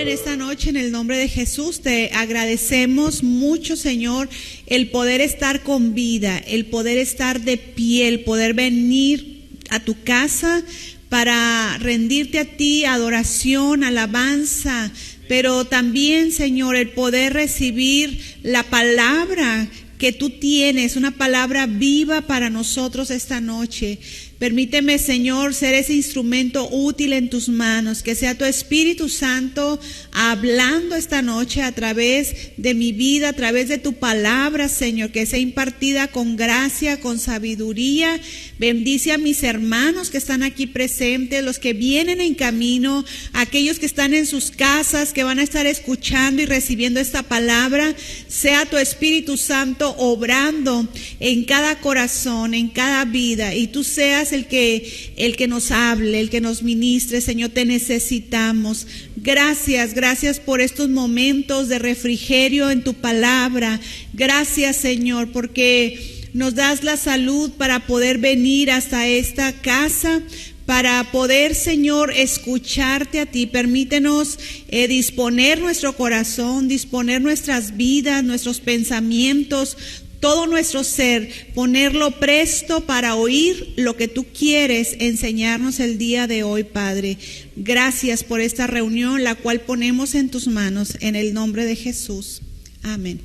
en esta noche en el nombre de Jesús. Te agradecemos mucho, Señor, el poder estar con vida, el poder estar de pie, el poder venir a tu casa para rendirte a ti adoración, alabanza, pero también, Señor, el poder recibir la palabra que tú tienes, una palabra viva para nosotros esta noche. Permíteme, Señor, ser ese instrumento útil en tus manos, que sea tu Espíritu Santo hablando esta noche a través de mi vida, a través de tu palabra, Señor, que sea impartida con gracia, con sabiduría. Bendice a mis hermanos que están aquí presentes, los que vienen en camino, aquellos que están en sus casas, que van a estar escuchando y recibiendo esta palabra. Sea tu Espíritu Santo obrando en cada corazón, en cada vida, y tú seas el que nos hable, el que nos ministre. Señor, te necesitamos. Gracias por estos momentos de refrigerio en tu palabra. Gracias, Señor, porque nos das la salud para poder venir hasta esta casa, para poder, Señor, escucharte a ti. Permítenos disponer nuestro corazón, disponer nuestras vidas, nuestros pensamientos, todo nuestro ser, ponerlo presto para oír lo que tú quieres enseñarnos el día de hoy, Padre. Gracias por esta reunión, la cual ponemos en tus manos, en el nombre de Jesús. Amén.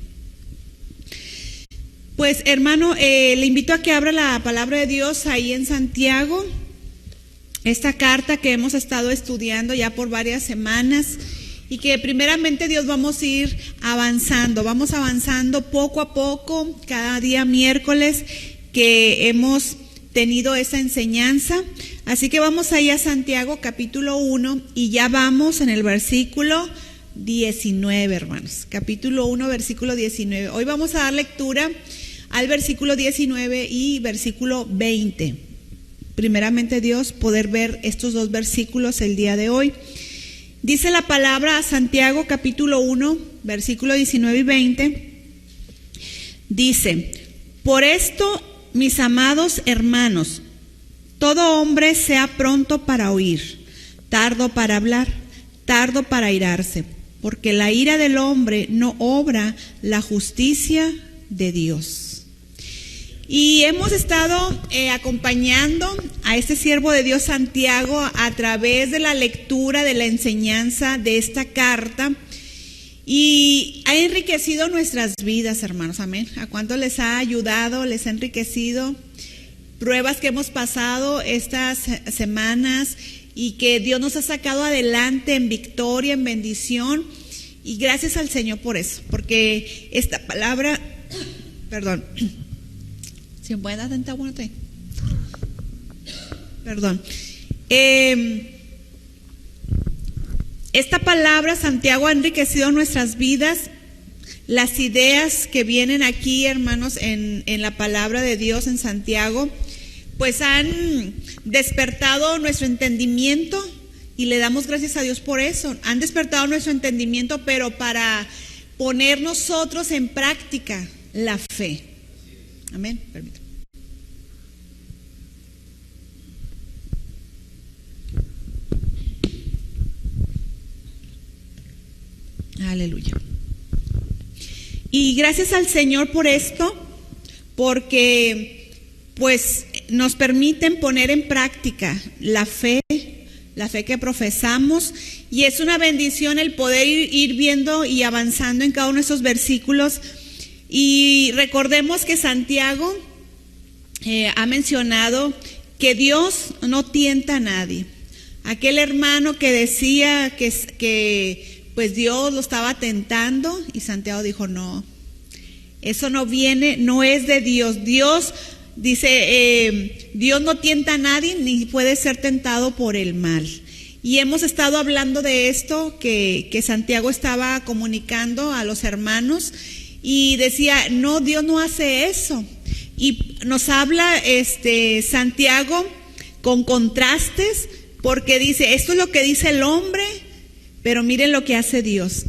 Pues, hermano, le invito a que abra la palabra de Dios ahí en Santiago, esta carta que hemos estado estudiando ya por varias semanas, y que primeramente Dios vamos a ir vamos avanzando poco a poco, cada día miércoles que hemos tenido esa enseñanza. Así que vamos ahí a Santiago capítulo 1 y ya vamos en el versículo 19, hermanos. Capítulo 1, versículo 19. Hoy vamos a dar lectura al versículo 19 y versículo 20. Primeramente Dios, poder ver estos dos versículos el día de hoy. Dice la palabra a Santiago capítulo 1, versículo 19 y 20. Dice: por esto, mis amados hermanos, todo hombre sea pronto para oír, tardo para hablar, tardo para airarse, porque la ira del hombre no obra la justicia de Dios. Y hemos estado acompañando a este siervo de Dios Santiago a través de la lectura, de la enseñanza de esta carta, y ha enriquecido nuestras vidas, hermanos, amén. ¿A cuánto les ha ayudado, les ha enriquecido? Pruebas que hemos pasado estas semanas y que Dios nos ha sacado adelante en victoria, en bendición, y gracias al Señor por eso, porque esta palabra, perdón, si me pueden dar tanta buena. Perdón. Esta palabra, Santiago, ha enriquecido nuestras vidas. Las ideas que vienen aquí, hermanos, en la palabra de Dios en Santiago, pues han despertado nuestro entendimiento y le damos gracias a Dios por eso. Han despertado nuestro entendimiento, pero para poner nosotros en práctica la fe. Amén. Permítame. Aleluya. Y gracias al Señor por esto, porque pues nos permiten poner en práctica la fe que profesamos, y es una bendición el poder ir viendo y avanzando en cada uno de esos versículos. Y recordemos que Santiago ha mencionado que Dios no tienta a nadie. Aquel hermano que decía que pues Dios lo estaba tentando, y Santiago dijo: no, eso no viene, no es de Dios. Dios dice, Dios no tienta a nadie ni puede ser tentado por el mal. Y hemos estado hablando de esto que Santiago estaba comunicando a los hermanos, y decía: no, Dios no hace eso. Y nos habla Santiago con contrastes, porque dice: esto es lo que dice el hombre, pero miren lo que hace Dios.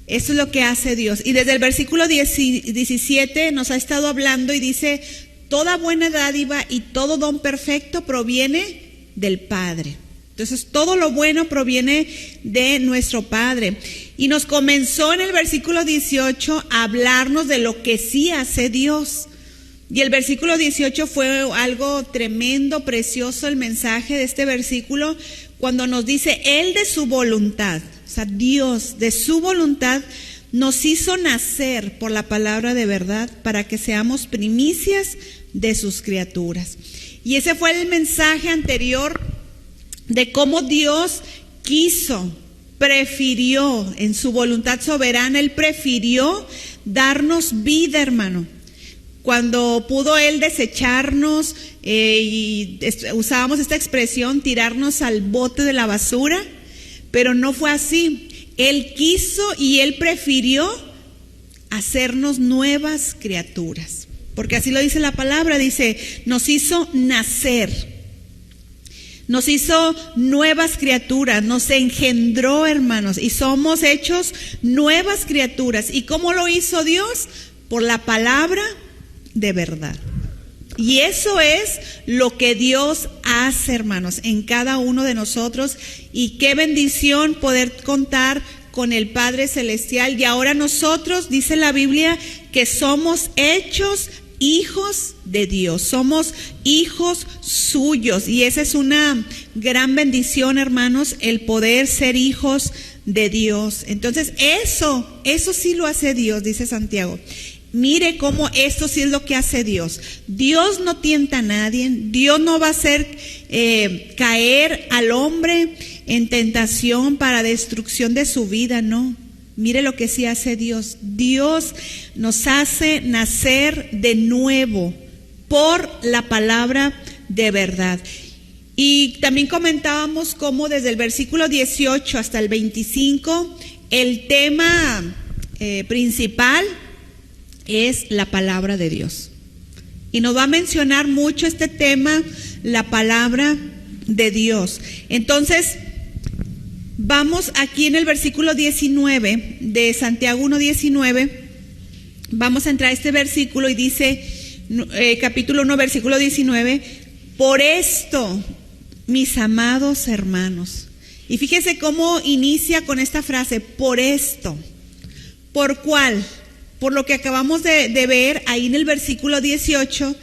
Esto es lo que hace Dios. Y desde el versículo 17 nos ha estado hablando y dice: toda buena dádiva y todo don perfecto proviene del Padre. Entonces, todo lo bueno proviene de nuestro Padre. Y nos comenzó en el versículo 18 a hablarnos de lo que sí hace Dios. Y el versículo 18 fue algo tremendo, precioso, el mensaje de este versículo, cuando nos dice, Él de su voluntad, o sea, Dios de su voluntad, nos hizo nacer por la palabra de verdad para que seamos primicias de sus criaturas. Y ese fue el mensaje anterior de cómo Dios prefirió, en su voluntad soberana, Él prefirió darnos vida, hermano. Cuando pudo Él desecharnos, y usábamos esta expresión, tirarnos al bote de la basura, pero no fue así. Él quiso y Él prefirió hacernos nuevas criaturas. Porque así lo dice la palabra, dice, nos hizo nacer. Nos hizo nuevas criaturas, nos engendró, hermanos, y somos hechos nuevas criaturas. ¿Y cómo lo hizo Dios? Por la palabra de verdad. Y eso es lo que Dios hace, hermanos, en cada uno de nosotros. Y qué bendición poder contar con el Padre Celestial. Y ahora nosotros, dice la Biblia, que somos hechos hijos de Dios, somos hijos suyos, y esa es una gran bendición, hermanos, el poder ser hijos de Dios. Entonces eso sí lo hace Dios, dice Santiago. Mire cómo esto sí es lo que hace Dios. Dios no tienta a nadie, Dios no va a hacer caer al hombre en tentación para destrucción de su vida, no. Mire lo que sí hace Dios. Dios nos hace nacer de nuevo por la palabra de verdad. Y también comentábamos cómo desde el versículo 18 hasta el 25, el tema principal es la palabra de Dios. Y nos va a mencionar mucho este tema, la palabra de Dios. Entonces, vamos aquí en el versículo 19 de Santiago 1:19, vamos a entrar a este versículo y dice, capítulo 1, versículo 19, por esto, mis amados hermanos. Y fíjese cómo inicia con esta frase, por esto. ¿Por cuál? Por lo que acabamos de ver ahí en el versículo 18,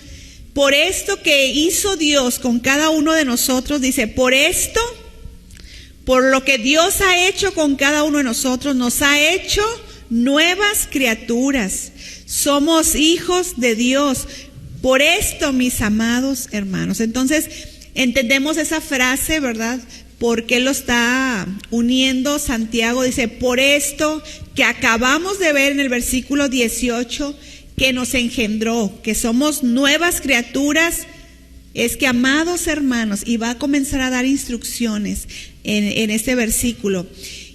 por esto que hizo Dios con cada uno de nosotros, dice, por esto, por lo que Dios ha hecho con cada uno de nosotros, nos ha hecho nuevas criaturas. Somos hijos de Dios. Por esto, mis amados hermanos. Entonces, entendemos esa frase, ¿verdad? ¿Por qué lo está uniendo Santiago? Dice, por esto que acabamos de ver en el versículo 18, que nos engendró, que somos nuevas criaturas. Es que, amados hermanos, y va a comenzar a dar instrucciones en este versículo.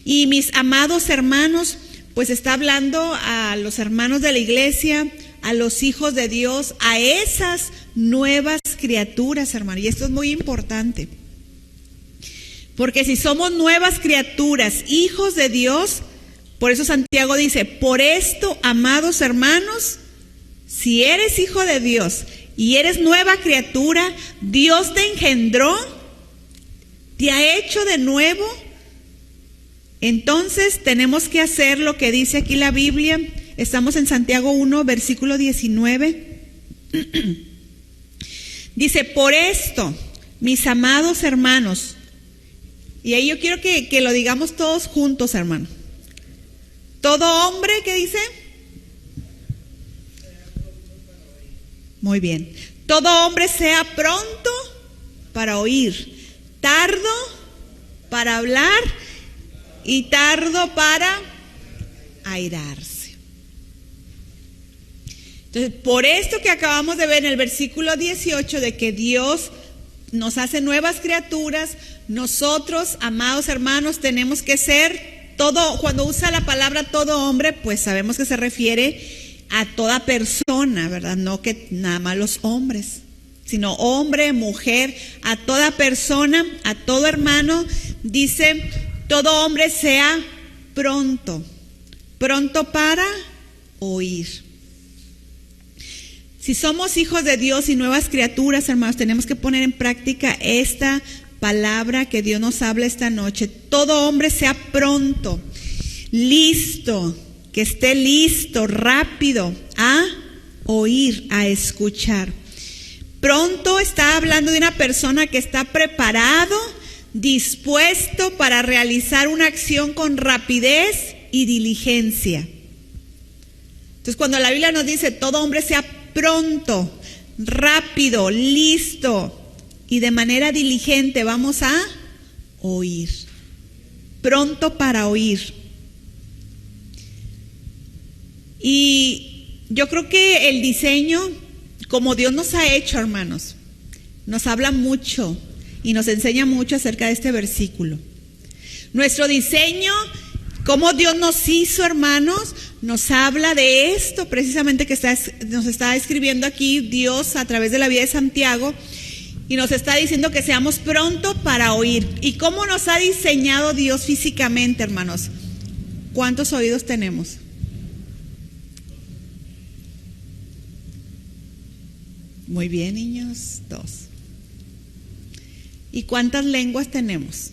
Y mis amados hermanos, pues está hablando a los hermanos de la iglesia, a los hijos de Dios, a esas nuevas criaturas, hermano. Y esto es muy importante. Porque si somos nuevas criaturas, hijos de Dios, por eso Santiago dice, por esto, amados hermanos, si eres hijo de Dios y eres nueva criatura, Dios te engendró, te ha hecho de nuevo. Entonces tenemos que hacer lo que dice aquí la Biblia. Estamos en Santiago 1, versículo 19. Dice, por esto, mis amados hermanos, y ahí yo quiero que lo digamos todos juntos, hermano. Todo hombre, ¿qué dice? Muy bien. Todo hombre sea pronto para oír, tardo para hablar y tardo para airarse. Entonces, por esto que acabamos de ver en el versículo 18, de que Dios nos hace nuevas criaturas, nosotros, amados hermanos, tenemos que ser todo. Cuando usa la palabra todo hombre, pues sabemos que se refiere a toda persona, ¿verdad? No que nada más los hombres, sino hombre, mujer, a toda persona, a todo hermano. Dice, todo hombre sea pronto para oír. Si somos hijos de Dios y nuevas criaturas, hermanos, tenemos que poner en práctica esta palabra que Dios nos habla esta noche. Todo hombre sea pronto, listo, que esté listo, rápido a oír, a escuchar. Pronto está hablando de una persona que está preparado, dispuesto para realizar una acción con rapidez y diligencia. Entonces, cuando la Biblia nos dice todo hombre sea pronto, rápido, listo y de manera diligente, vamos a oír. Pronto para oír. Y yo creo que el diseño, como Dios nos ha hecho, hermanos, nos habla mucho y nos enseña mucho acerca de este versículo. Nuestro diseño, cómo Dios nos hizo, hermanos, nos habla de esto precisamente que nos está escribiendo aquí Dios a través de la vida de Santiago, y nos está diciendo que seamos pronto para oír. ¿Y cómo nos ha diseñado Dios físicamente, hermanos? ¿Cuántos oídos tenemos? Muy bien, niños, 2. ¿Y cuántas lenguas tenemos?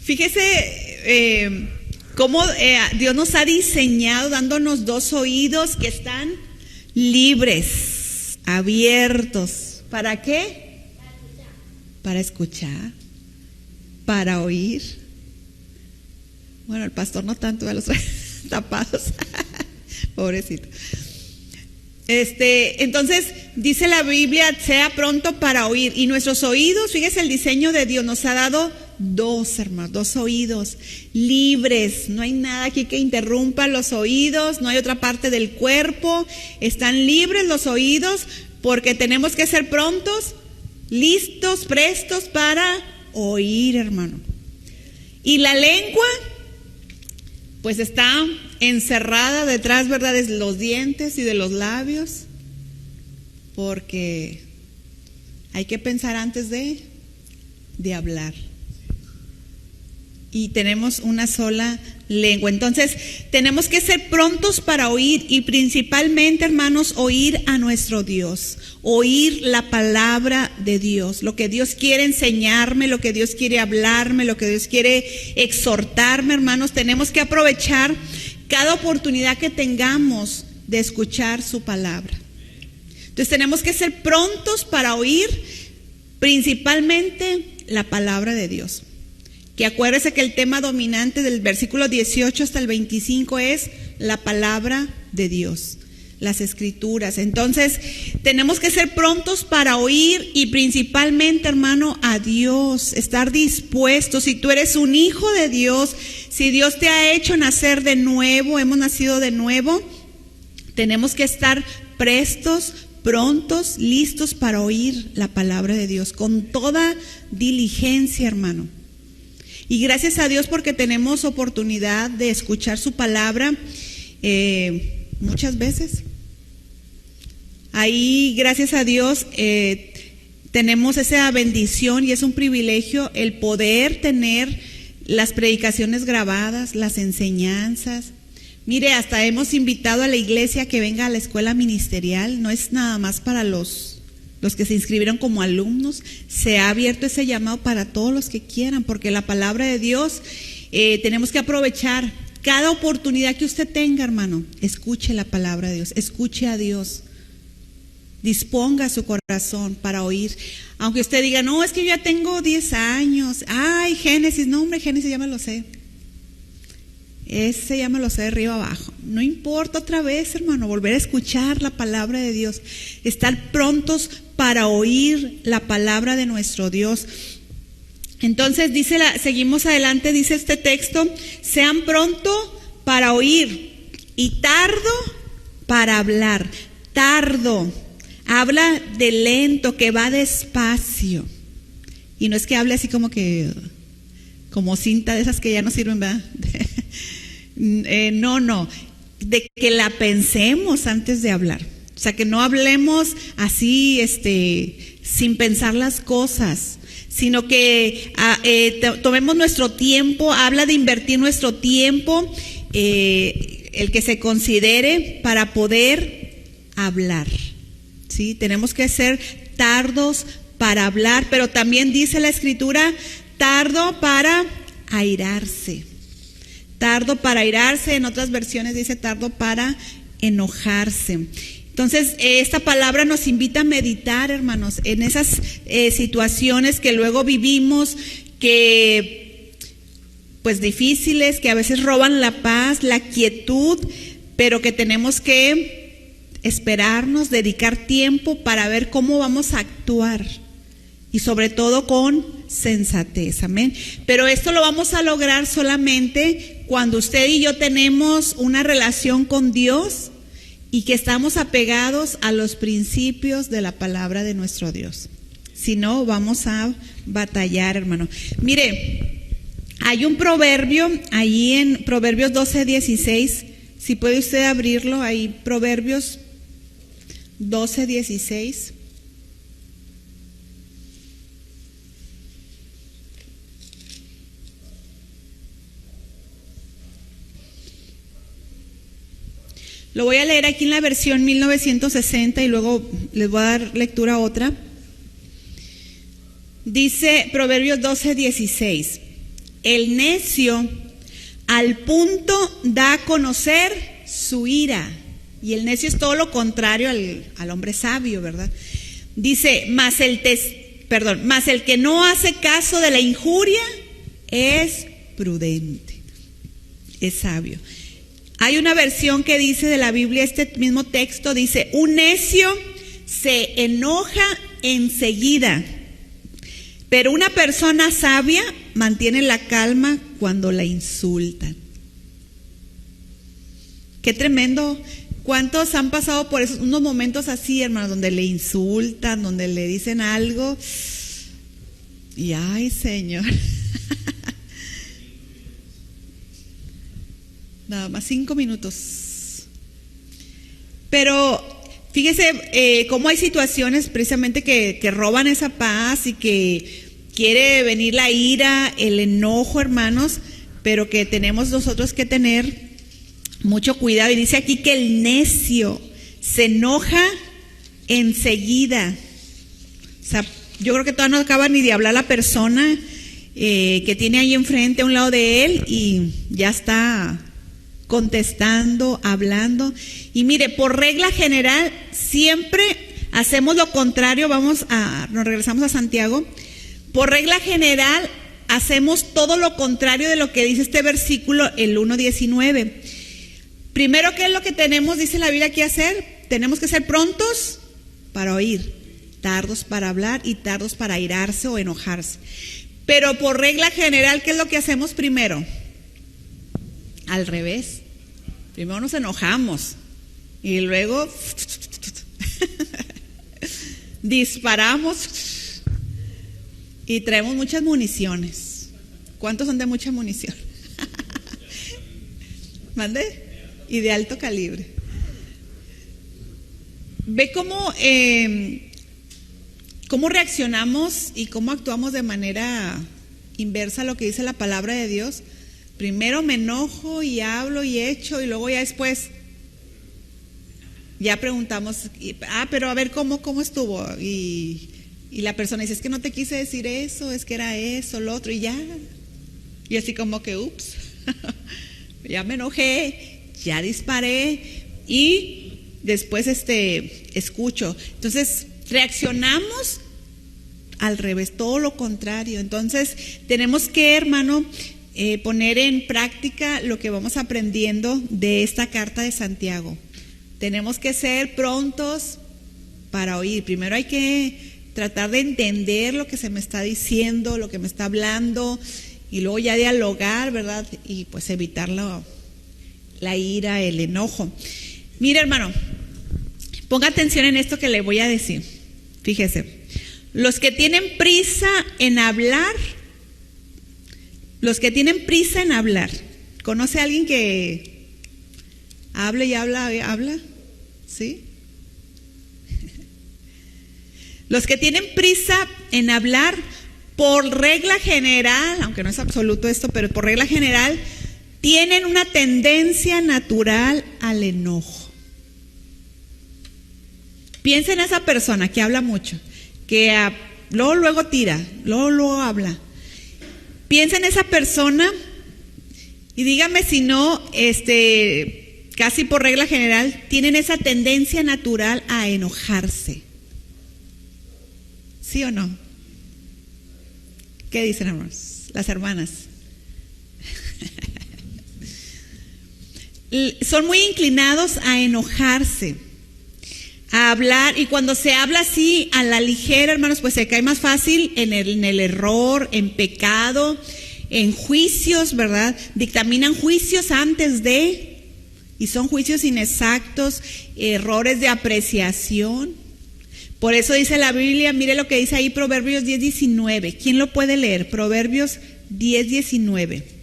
Fíjese cómo Dios nos ha diseñado dándonos 2 oídos que están libres, abiertos. ¿Para qué? Para escuchar, para oír. Bueno, el pastor no tanto, a los tapados. Pobrecito. Entonces dice la Biblia, sea pronto para oír. Y nuestros oídos, fíjese el diseño de Dios, nos ha dado 2, hermanos, 2 oídos libres. No hay nada aquí que interrumpa los oídos, no hay otra parte del cuerpo. Están libres los oídos porque tenemos que ser prontos, listos, prestos para oír, hermano. Y la lengua, pues está encerrada detrás, ¿verdad?, de los dientes y de los labios, porque hay que pensar antes de hablar. Y tenemos una sola lengua. Entonces, tenemos que ser prontos para oír y principalmente, hermanos, oír a nuestro Dios, oír la palabra de Dios, lo que Dios quiere enseñarme, lo que Dios quiere hablarme, lo que Dios quiere exhortarme, hermanos. Tenemos que aprovechar cada oportunidad que tengamos de escuchar su palabra. Entonces, tenemos que ser prontos para oír principalmente la palabra de Dios. Que acuérdese que el tema dominante del versículo 18 hasta el 25 es la palabra de Dios, las escrituras. Entonces, tenemos que ser prontos para oír y principalmente, hermano, a Dios, estar dispuestos. Si tú eres un hijo de Dios, si Dios te ha hecho nacer de nuevo, hemos nacido de nuevo, tenemos que estar prestos, prontos, listos para oír la palabra de Dios con toda diligencia, hermano. Y gracias a Dios porque tenemos oportunidad de escuchar su palabra muchas veces. Ahí, gracias a Dios, tenemos esa bendición y es un privilegio el poder tener las predicaciones grabadas, las enseñanzas. Mire, hasta hemos invitado a la iglesia que venga a la escuela ministerial. No es nada más para los que se inscribieron como alumnos. Se ha abierto ese llamado para todos los que quieran, porque la palabra de Dios tenemos que aprovechar cada oportunidad que usted tenga, hermano. Escuche la palabra de Dios, escuche a Dios, disponga su corazón para oír. Aunque usted diga, no, es que yo ya tengo 10 años, ay, Génesis, no hombre, Génesis ya me lo sé, ese ya me lo sé de arriba abajo. No importa, otra vez, hermano, volver a escuchar la palabra de Dios, estar prontos para oír la palabra de nuestro Dios. Entonces seguimos adelante, dice este texto, sean pronto para oír y tardo para hablar. Tardo, habla de lento, que va despacio. Y no es que hable así como cinta de esas que ya no sirven, ¿verdad? No, de que la pensemos antes de hablar. O sea, que no hablemos así, sin pensar las cosas, sino que tomemos nuestro tiempo. Habla de invertir nuestro tiempo, el que se considere para poder hablar, ¿sí? Tenemos que ser tardos para hablar, pero también dice la Escritura, tardo para airarse. Tardo para airarse, en otras versiones dice tardo para enojarse. Entonces, esta palabra nos invita a meditar, hermanos, en esas situaciones que luego vivimos, que pues difíciles, que a veces roban la paz, la quietud, pero que tenemos que esperarnos, dedicar tiempo para ver cómo vamos a actuar y sobre todo con sensatez, amén. Pero esto lo vamos a lograr solamente cuando usted y yo tenemos una relación con Dios y que estamos apegados a los principios de la palabra de nuestro Dios. Si no, vamos a batallar, hermano. Mire, hay un proverbio ahí en Proverbios 12:16. Si puede usted abrirlo, ahí Proverbios 12:16. Lo voy a leer aquí en la versión 1960 y luego les voy a dar lectura a otra. Dice Proverbios 12:16, el necio al punto da a conocer su ira. Y el necio es todo lo contrario al hombre sabio, ¿verdad? Dice, mas el que no hace caso de la injuria es prudente, es sabio. Hay una versión que dice de la Biblia, este mismo texto dice, un necio se enoja enseguida, pero una persona sabia mantiene la calma cuando la insultan. Qué tremendo. ¿Cuántos han pasado por esos, unos momentos así, hermanos, donde le insultan, donde le dicen algo? Y ay, Señor. Nada más 5 minutos. Pero fíjese cómo hay situaciones precisamente que roban esa paz y que quiere venir la ira, el enojo, hermanos, pero que tenemos nosotros que tener mucho cuidado. Y dice aquí que el necio se enoja enseguida. O sea, yo creo que todavía no acaba ni de hablar la persona que tiene ahí enfrente a un lado de él y ya está contestando, hablando. Y mire, por regla general siempre hacemos lo contrario. Nos regresamos a Santiago. Por regla general hacemos todo lo contrario de lo que dice este versículo, el 1:19. Primero, ¿qué es lo que tenemos, dice la Biblia, que hacer? Tenemos que ser prontos para oír, tardos para hablar y tardos para airarse o enojarse. Pero por regla general, ¿qué es lo que hacemos primero? Al revés. Primero nos enojamos y luego disparamos y traemos muchas municiones. ¿Cuántos son de mucha munición? ¿Mande? Y de alto calibre. Ve cómo reaccionamos y cómo actuamos de manera inversa a lo que dice la palabra de Dios. Primero me enojo y hablo y echo y luego ya después ya preguntamos, pero a ver cómo estuvo. Y la persona dice, es que no te quise decir eso, es que era eso, lo otro, y ya. Y así como que, ups, ya me enojé, ya disparé y después escucho. Entonces reaccionamos al revés, todo lo contrario. Entonces tenemos que, hermano, poner en práctica lo que vamos aprendiendo de esta carta de Santiago. Tenemos que ser prontos para oír. Primero hay que tratar de entender lo que se me está diciendo, lo que me está hablando, y luego ya dialogar, ¿verdad? Y pues evitar la ira, el enojo. Mire, hermano, ponga atención en esto que le voy a decir. Fíjese, los que tienen prisa en hablar, ¿conoce a alguien que habla y habla? ¿Sí? Los que tienen prisa en hablar, por regla general, aunque no es absoluto esto, pero por regla general, tienen una tendencia natural al enojo. Piensa en esa persona que habla mucho, que luego tira, luego habla. Piensa en esa persona y dígame si no, casi por regla general, tienen esa tendencia natural a enojarse. ¿Sí o no? ¿Qué dicen, hermanos? Las hermanas. Son muy inclinados a enojarse, a hablar, y cuando se habla así a la ligera, hermanos, pues se cae más fácil en el error, en pecado, en juicios, ¿verdad? Dictaminan juicios antes de, y son juicios inexactos, errores de apreciación. Por eso dice la Biblia, mire lo que dice ahí, Proverbios 10:19. ¿Quién lo puede leer? Proverbios 10:19.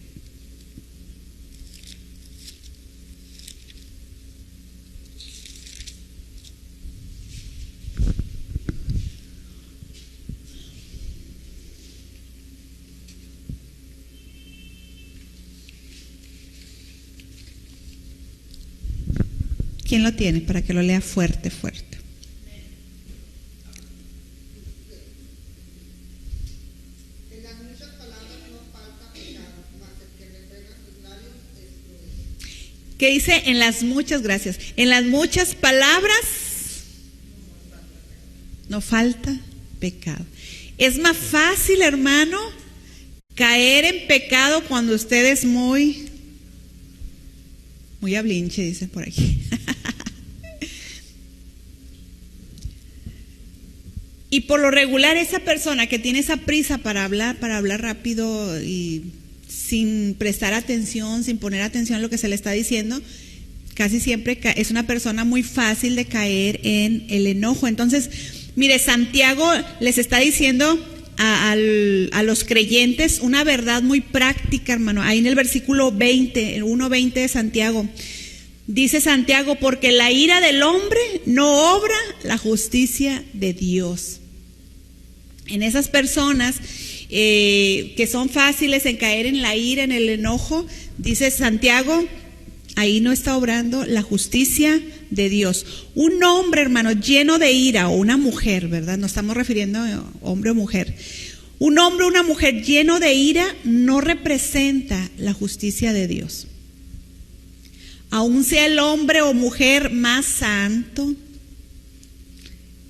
¿Quién lo tiene? Para que lo lea fuerte, fuerte. En las muchas palabras no falta pecado, mas el que refrena sus labios es cruel. ¿Qué dice? En las muchas, gracias. En las muchas palabras no falta pecado. Es más fácil, hermano, caer en pecado cuando usted es muy hablinche, dicen por aquí. Y por lo regular, esa persona que tiene esa prisa para hablar rápido y sin prestar atención, sin poner atención a lo que se le está diciendo, casi siempre es una persona muy fácil de caer en el enojo. Entonces, mire, Santiago les está diciendo a los creyentes una verdad muy práctica, hermano. Ahí en el versículo 20, el 1:20 de Santiago, dice Santiago: porque la ira del hombre no obra la justicia de Dios. En esas personas que son fáciles en caer en la ira, en el enojo, dice Santiago, ahí no está obrando la justicia de Dios. Un hombre, hermano, lleno de ira, o una mujer, ¿verdad? No estamos refiriendo a hombre o mujer. Un hombre o una mujer lleno de ira no representa la justicia de Dios. Aun sea el hombre o mujer más santo,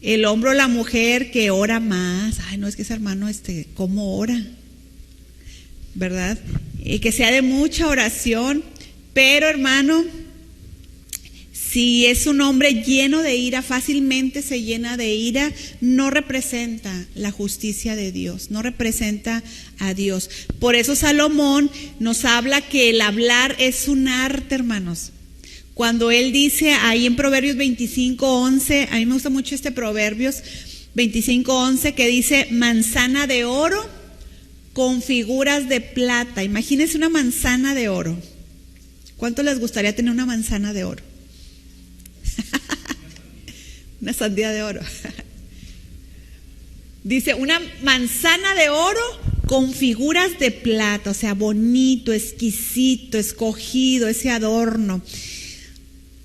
el hombre o la mujer que ora más, ay, no, es que ese hermano, ¿cómo ora? ¿Verdad? Que sea de mucha oración, pero, hermano, si es un hombre lleno de ira, fácilmente se llena de ira, no representa la justicia de Dios, no representa a Dios. Por eso Salomón nos habla que el hablar es un arte, hermanos. Cuando él dice ahí en Proverbios 25:11, a mí me gusta mucho Proverbios 25:11, que dice: manzana de oro con figuras de plata. Imagínense una manzana de oro. ¿Cuánto les gustaría tener una manzana de oro? Una sandía de oro. Dice, una manzana de oro con figuras de plata, o sea, bonito, exquisito, escogido, ese adorno.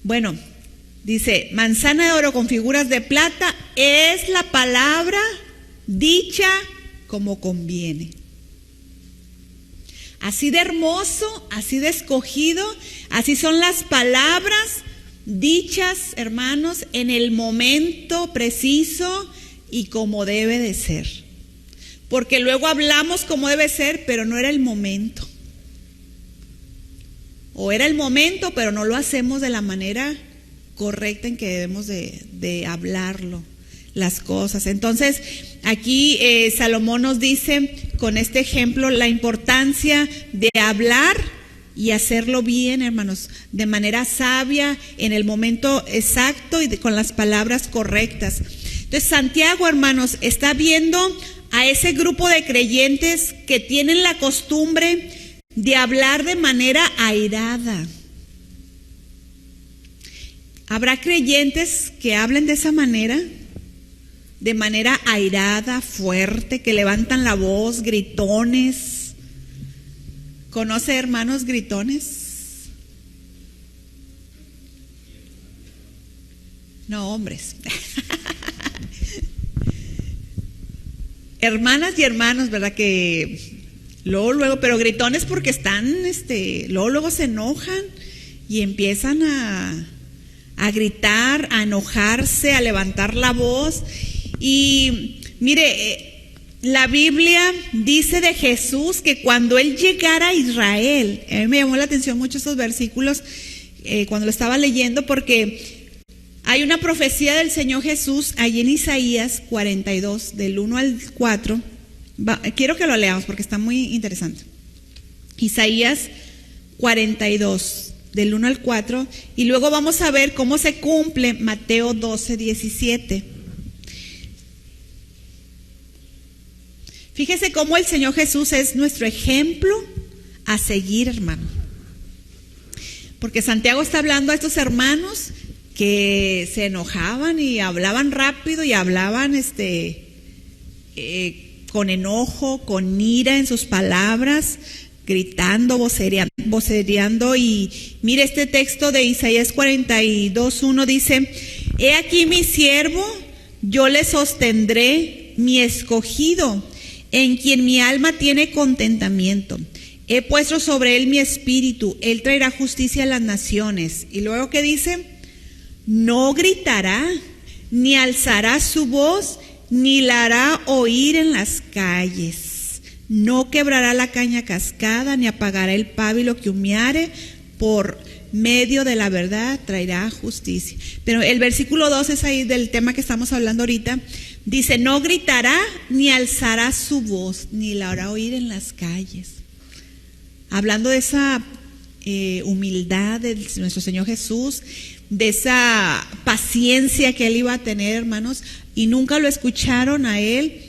Bueno, dice, manzana de oro con figuras de plata es la palabra dicha como conviene. Así de hermoso, así de escogido, así son las palabras dichas, hermanos, en el momento preciso y como debe de ser. Porque luego hablamos como debe ser, pero no era el momento. O era el momento, pero no lo hacemos de la manera correcta en que debemos de hablarlo, las cosas. Entonces, aquí Salomón nos dice con este ejemplo la importancia de hablar y hacerlo bien, hermanos, de manera sabia, en el momento exacto y con las palabras correctas. Entonces, Santiago, hermanos, está viendo a ese grupo de creyentes que tienen la costumbre de hablar de manera airada. ¿Habrá creyentes que hablen de esa manera? De manera airada, fuerte, que levantan la voz, gritones. ¿Conoce hermanos gritones? No, hombres. hermanas y hermanos, ¿verdad? Que luego, pero gritones porque están, luego se enojan y empiezan a gritar, a enojarse, a levantar la voz. Y mire, la Biblia dice de Jesús que cuando Él llegara a Israel, a mí me llamó la atención mucho estos versículos cuando lo estaba leyendo, porque hay una profecía del Señor Jesús allí en Isaías 42, del 1 al 4. Quiero que lo leamos porque está muy interesante. Isaías 42, del 1 al 4, y luego vamos a ver cómo se cumple Mateo 12, 17. Fíjese cómo el Señor Jesús es nuestro ejemplo a seguir, hermano. Porque Santiago está hablando a estos hermanos que se enojaban y hablaban rápido y hablaban con enojo, con ira en sus palabras, gritando, vocereando. Y mire este texto de Isaías 42:1 dice: He aquí mi siervo, yo le sostendré, mi escogido, en quien mi alma tiene contentamiento. He puesto sobre él mi espíritu, él traerá justicia a las naciones. Y luego, ¿qué dice? No gritará, ni alzará su voz, ni la hará oír en las calles. No quebrará la caña cascada, ni apagará el pábilo que humeare. Por medio de la verdad traerá justicia. Pero el versículo 2 es ahí del tema que estamos hablando ahorita. Dice, no gritará, ni alzará su voz, ni la hará oír en las calles. Hablando de esa humildad de nuestro Señor Jesús, de esa paciencia que Él iba a tener, hermanos, y nunca lo escucharon a Él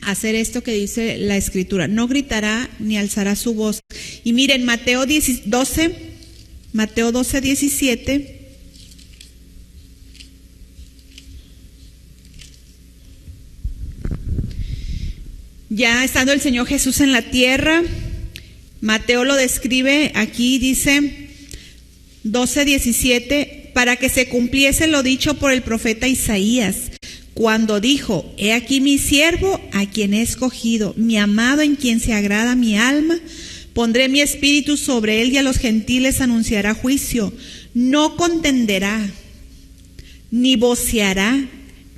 hacer esto que dice la Escritura. No gritará ni alzará su voz. Y miren, Mateo 12, 17. Ya estando el Señor Jesús en la tierra, Mateo lo describe aquí, dice 12:17, para que se cumpliese lo dicho por el profeta Isaías, cuando dijo: He aquí mi siervo, a quien he escogido, mi amado, en quien se agrada mi alma. Pondré mi espíritu sobre él, y a los gentiles anunciará juicio. No contenderá, ni voceará,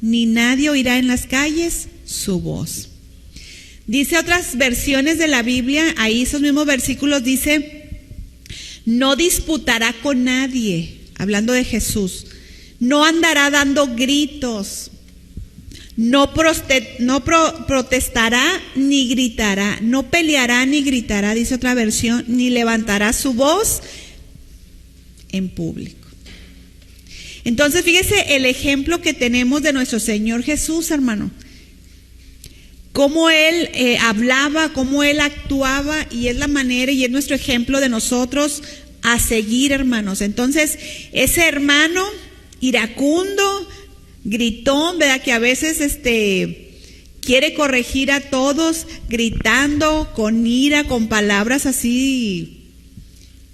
ni nadie oirá en las calles su voz. Dice otras versiones de la Biblia, ahí esos mismos versículos dice: no disputará con nadie, hablando de Jesús. No andará dando gritos, no protestará ni gritará, no peleará ni gritará, dice otra versión, ni levantará su voz en público. Entonces, fíjese el ejemplo que tenemos de nuestro Señor Jesús, hermano. Cómo Él hablaba, cómo Él actuaba, y es la manera y es nuestro ejemplo de nosotros a seguir, hermanos. Entonces, ese hermano iracundo, gritón, ¿verdad? Que a veces quiere corregir a todos gritando con ira, con palabras así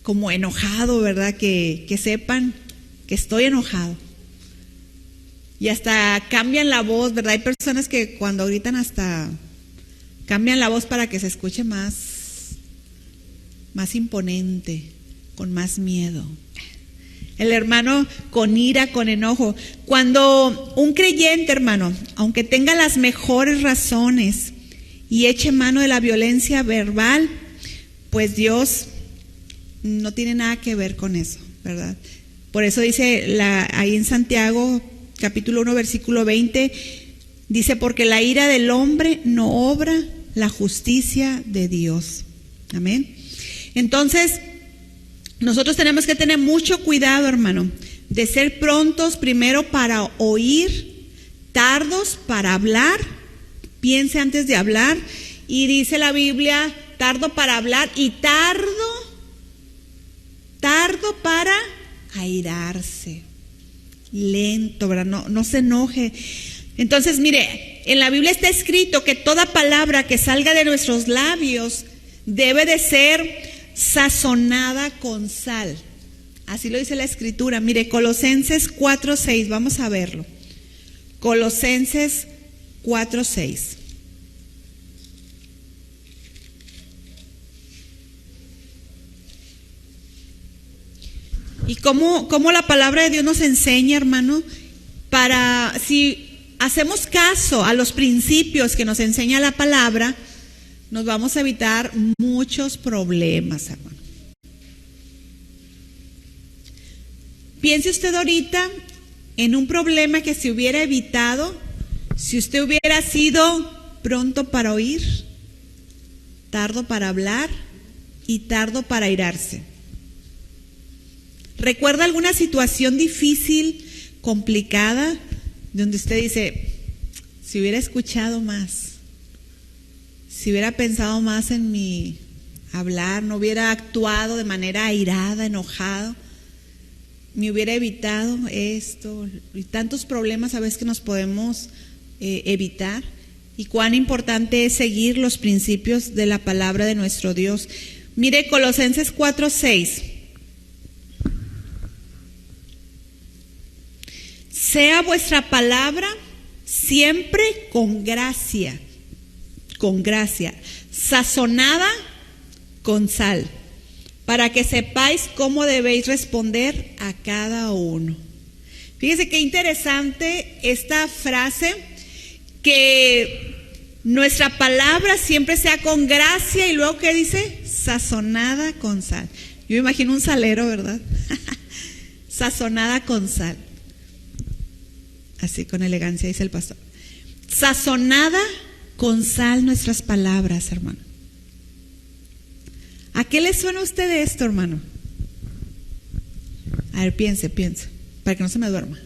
como enojado, ¿verdad? Que sepan que estoy enojado. Y hasta cambian la voz, ¿verdad? Hay personas que cuando gritan hasta cambian la voz para que se escuche más imponente, con más miedo. El hermano con ira, con enojo. Cuando un creyente, hermano, aunque tenga las mejores razones y eche mano de la violencia verbal, pues Dios no tiene nada que ver con eso, ¿verdad? Por eso dice ahí en Santiago capítulo 1, versículo 20, dice: porque la ira del hombre no obra la justicia de Dios. Amén. Entonces, nosotros tenemos que tener mucho cuidado, hermano, de ser prontos primero para oír, tardos para hablar. Piense antes de hablar. Y dice la Biblia, tardo para hablar y tardo para airarse. Lento, ¿verdad? No se enoje. Entonces, mire, en la Biblia está escrito que toda palabra que salga de nuestros labios debe de ser sazonada con sal. Así lo dice la Escritura. Mire, Colosenses 4:6, vamos a verlo. Colosenses 4:6. Y cómo la palabra de Dios nos enseña, hermano, para si hacemos caso a los principios que nos enseña la palabra, nos vamos a evitar muchos problemas, hermano. Piense usted ahorita en un problema que se hubiera evitado si usted hubiera sido pronto para oír, tardo para hablar y tardo para airarse. ¿Recuerda alguna situación difícil, complicada, donde usted dice, si hubiera escuchado más, si hubiera pensado más en mi hablar, no hubiera actuado de manera airada, enojado, me hubiera evitado esto y tantos problemas a veces que nos podemos evitar? Y cuán importante es seguir los principios de la palabra de nuestro Dios. Mire Colosenses 4:6. Sea vuestra palabra siempre con gracia, sazonada con sal, para que sepáis cómo debéis responder a cada uno. Fíjese qué interesante esta frase, que nuestra palabra siempre sea con gracia, y luego ¿qué dice? Sazonada con sal. Yo me imagino un salero, ¿verdad? Sazonada con sal. Así con elegancia dice el pastor. Sazonada con sal nuestras palabras, hermano. ¿A qué le suena a usted esto, hermano? A ver, piense, para que no se me duerma.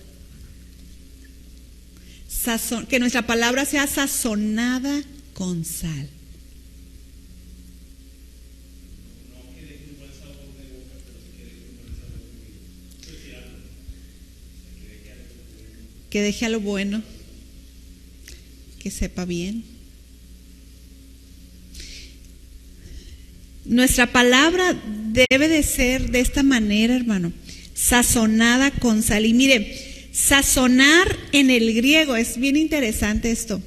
Que nuestra palabra sea sazonada con sal. Que deje a lo bueno, que sepa bien. Nuestra palabra debe de ser de esta manera, hermano, sazonada con sal. Y mire, sazonar en el griego, es bien interesante esto.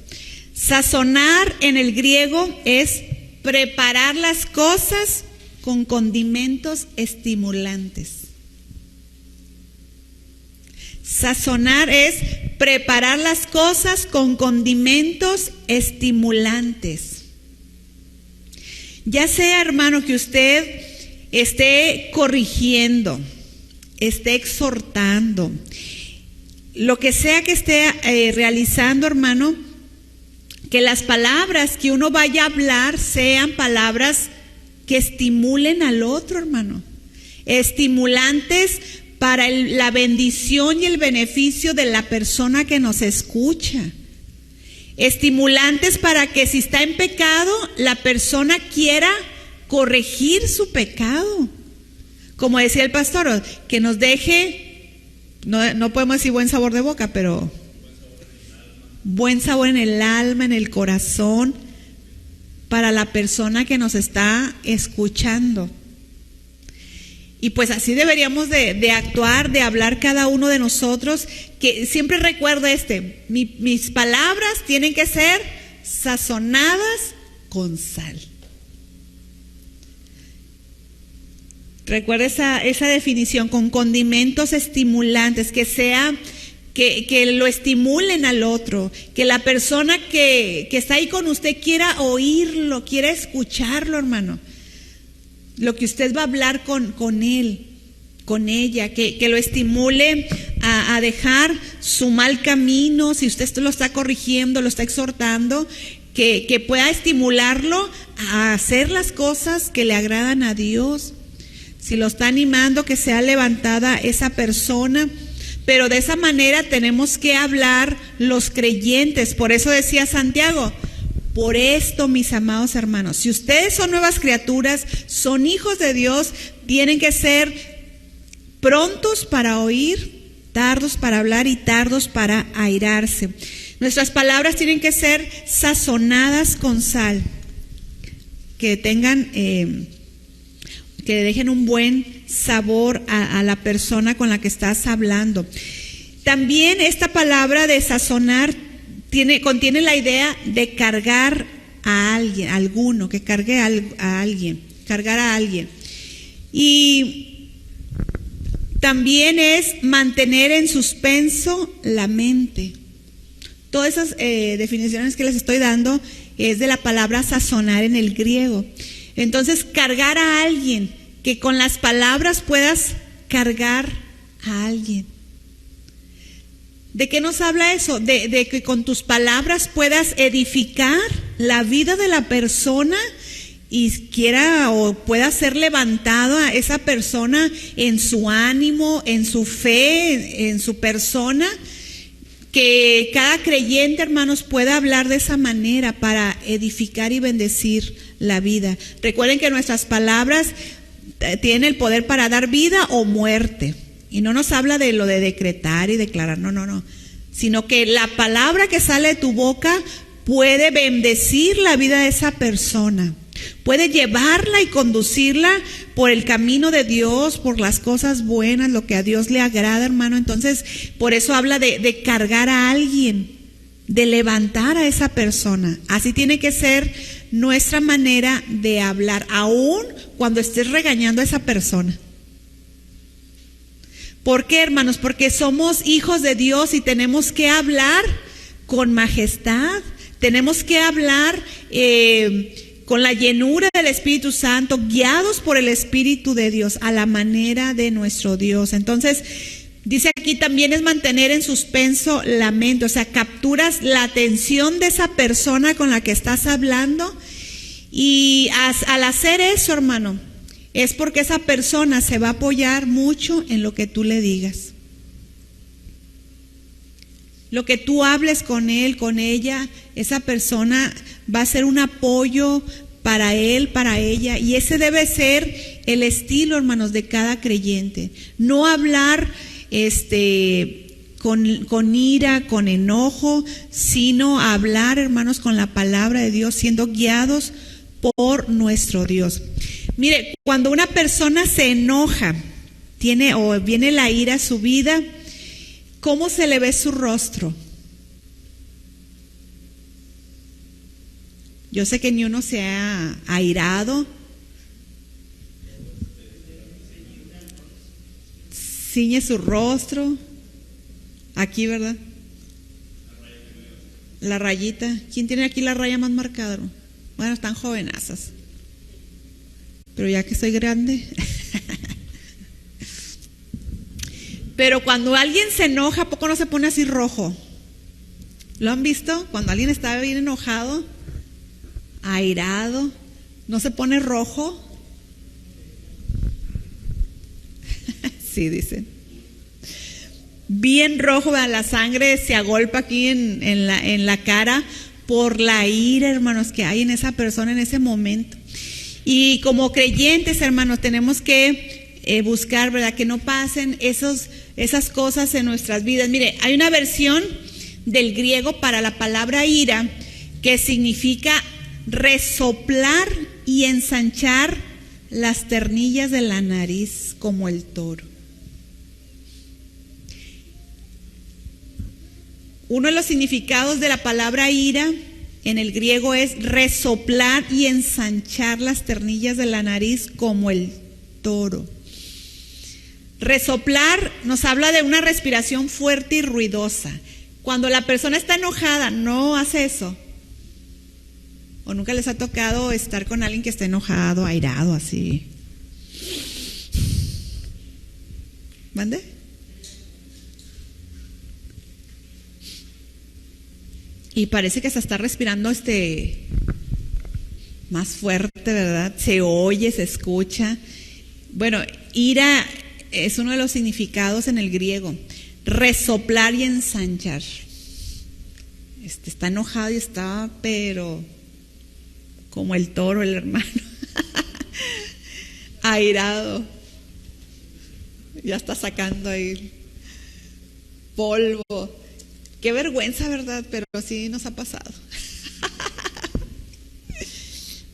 Sazonar en el griego es preparar las cosas con condimentos estimulantes. Sazonar es preparar las cosas con condimentos estimulantes. Ya sea, hermano, que usted esté corrigiendo, esté exhortando, lo que sea que esté realizando, hermano, que las palabras que uno vaya a hablar sean palabras que estimulen al otro, hermano. Estimulantes para la bendición y el beneficio de la persona que nos escucha. Estimulantes para que si está en pecado, la persona quiera corregir su pecado. Como decía el pastor, que nos deje, no podemos decir buen sabor de boca, pero buen sabor en el alma, en el corazón, para la persona que nos está escuchando. Y pues así deberíamos de actuar, de hablar cada uno de nosotros, que siempre recuerdo mis palabras tienen que ser sazonadas con sal. Recuerda esa definición, con condimentos estimulantes, que lo estimulen al otro, que la persona que está ahí con usted quiera oírlo, quiera escucharlo, hermano. Lo que usted va a hablar con él, con ella, que lo estimule a dejar su mal camino. Si usted lo está corrigiendo, lo está exhortando, que pueda estimularlo a hacer las cosas que le agradan a Dios. Si lo está animando, que sea levantada esa persona. Pero de esa manera tenemos que hablar los creyentes. Por eso decía Santiago: por esto, mis amados hermanos, si ustedes son nuevas criaturas, son hijos de Dios, tienen que ser prontos para oír, tardos para hablar y tardos para airarse. Nuestras palabras tienen que ser sazonadas con sal, que tengan, que dejen un buen sabor a la persona con la que estás hablando. También esta palabra de sazonar contiene la idea de cargar a alguien, que cargue a alguien, cargar a alguien. Y También es mantener en suspenso la mente. Todas esas definiciones que les estoy dando es de la palabra sazonar en el griego. Entonces, cargar a alguien, que con las palabras puedas cargar a alguien. ¿De qué nos habla eso? De que con tus palabras puedas edificar la vida de la persona y quiera o pueda ser levantada esa persona en su ánimo, en su fe, en su persona. Que cada creyente, hermanos, pueda hablar de esa manera para edificar y bendecir la vida. Recuerden que nuestras palabras tienen el poder para dar vida o muerte. Y no nos habla de lo de decretar y declarar, no. Sino que la palabra que sale de tu boca puede bendecir la vida de esa persona. Puede llevarla y conducirla por el camino de Dios, por las cosas buenas, lo que a Dios le agrada, hermano. Entonces, por eso habla de cargar a alguien, de levantar a esa persona. Así tiene que ser nuestra manera de hablar, aun cuando estés regañando a esa persona. ¿Por qué, hermanos? Porque somos hijos de Dios y tenemos que hablar con majestad, tenemos que hablar con la llenura del Espíritu Santo, guiados por el Espíritu de Dios, a la manera de nuestro Dios. Entonces, dice aquí también es mantener en suspenso la mente, o sea, capturas la atención de esa persona con la que estás hablando, y al hacer eso, hermano, es porque esa persona se va a apoyar mucho en lo que tú le digas. Lo que tú hables con él, con ella, esa persona va a ser un apoyo para él, para ella. Y ese debe ser el estilo, hermanos, de cada creyente. No hablar con ira, con enojo, sino hablar, hermanos, con la palabra de Dios, siendo guiados por nuestro Dios. Mire, cuando una persona se enoja, viene la ira a su vida, ¿cómo se le ve su rostro? Yo sé que ni uno se ha airado. Ciñe su rostro. Aquí, ¿verdad? La rayita. ¿Quién tiene aquí la raya más marcada? Bueno, están jovenazas. Pero ya que soy grande. Pero cuando alguien se enoja, ¿a poco no se pone así rojo? ¿Lo han visto? Cuando alguien está bien enojado, airado, ¿no se pone rojo? Sí, dicen. Bien rojo, la sangre se agolpa aquí en la cara por la ira, hermanos, que hay en esa persona en ese momento. Y como creyentes, hermanos, tenemos que buscar, ¿verdad?, que no pasen esas cosas en nuestras vidas. Mire, hay una versión del griego para la palabra ira que significa resoplar y ensanchar las ternillas de la nariz como el toro. Uno de los significados de la palabra ira en el griego es resoplar y ensanchar las ternillas de la nariz como el toro. Resoplar nos habla de una respiración fuerte y ruidosa. Cuando la persona está enojada, no hace eso. ¿O nunca les ha tocado estar con alguien que está enojado, airado, así? ¿Mande? Y parece que se está respirando más fuerte, ¿verdad? Se oye, se escucha. Bueno, ira es uno de los significados en el griego. Resoplar y ensanchar. Está enojado y está, pero como el toro, el hermano. Airado. Ya está sacando ahí polvo. Qué vergüenza, ¿verdad? Pero sí nos ha pasado.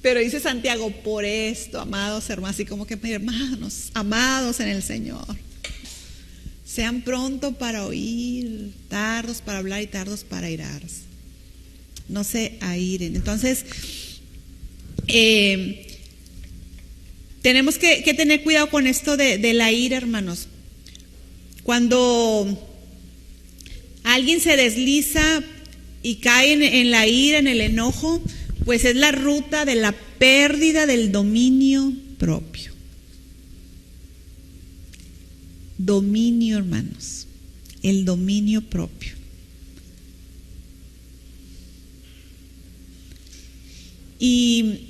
Pero dice Santiago, por esto, amados hermanos, así como que hermanos, amados en el Señor, sean pronto para oír, tardos para hablar y tardos para airarse. No se airen. Entonces, tenemos que tener cuidado con esto de la ira, hermanos. Cuando alguien se desliza y cae en la ira, en el enojo, pues es la ruta de la pérdida del dominio propio. Dominio, hermanos, el dominio propio. Y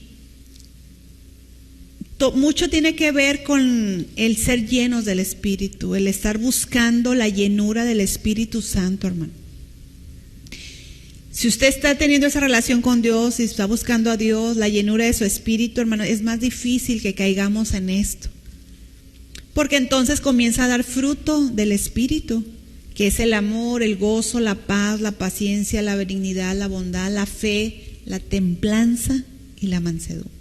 mucho tiene que ver con el ser llenos del Espíritu, el estar buscando la llenura del Espíritu Santo, hermano. Si usted está teniendo esa relación con Dios y está buscando a Dios, la llenura de su Espíritu, hermano, es más difícil que caigamos en esto. Porque entonces comienza a dar fruto del Espíritu, que es el amor, el gozo, la paz, la paciencia, la benignidad, la bondad, la fe, la templanza y la mansedumbre.